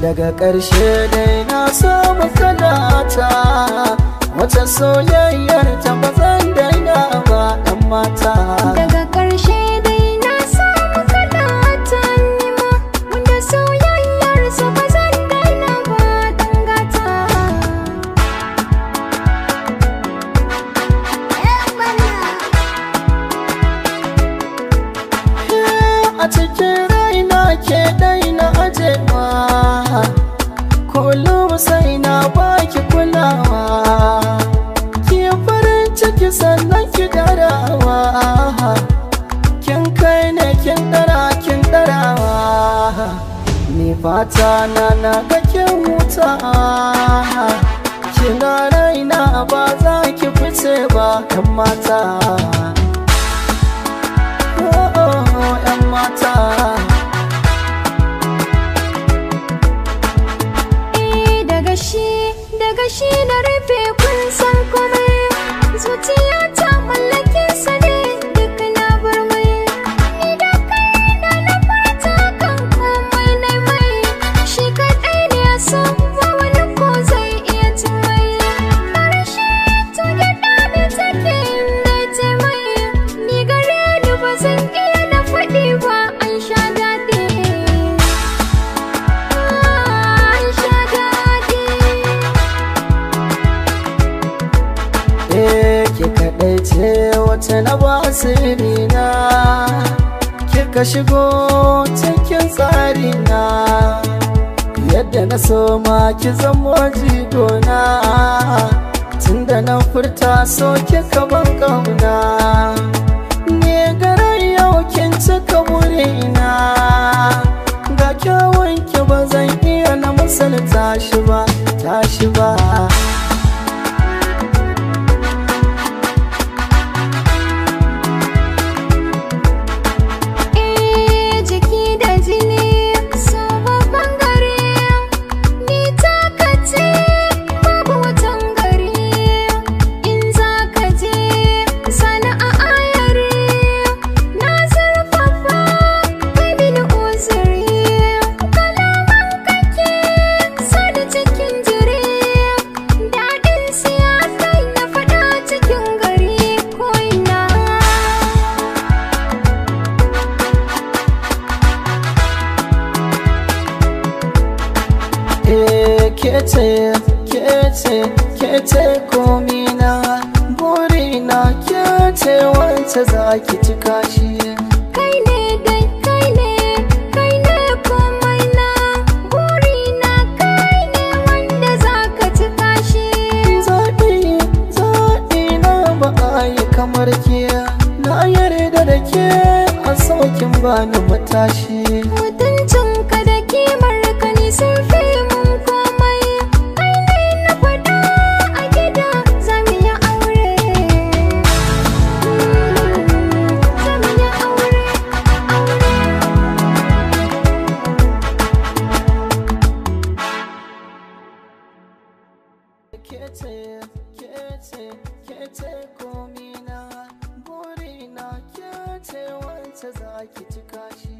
Daga ƙarshe dai na samu kalata, wata soyayyar ta ba zan daina ba ɗan mata. Daga ƙarshe dai na samu kalata nima, wanda soyayyar sa ba zan daina ba ɗan gata. A cikin raina ke daina ajewa, kullum sai na baki kulawa, ki farin ciki sannan ki darawa, kin kai ne kin darawa, ni fata na ga kin huta, kina raina ba za ki fice ba ɗan mata. ‘Yan mata daga shi na rufe kun san komai, zuciya ta mallake sa ne duk na bar mai, ni da kai da na fata kan komai na mai, shi kaɗai ne ya san ba wani ko zai iya cin mai, karshe to ya dame take inda ta mai, ni gare ni ba zan iya na faɗi ba an sha daɗi. Ke kaɗai ce wacce na ba sirrina, kika shigo cikin tsarina, yadda na so ma ki zamo jigona, tunda na furta so kika ban ƙauna, ne garin yau kin cika burina, ga kyawun ki ba zan iya na misalta shi ba, tashi ba. Kece komina, burina kece wacce za ki cika shi. Kai ne dai kai ne komai na, burina kai ne wanda za ka cika shi. Zaɓi na ba a yi kamar ke, na yarda da ke a saukin bani matashi. Mutuncinka da kimar ka ni sun fi mun komai, kai ne na faɗa a gida za mu yi aure. Za mu yi aure. Kece komina, burina kece wacce za ki cika shi.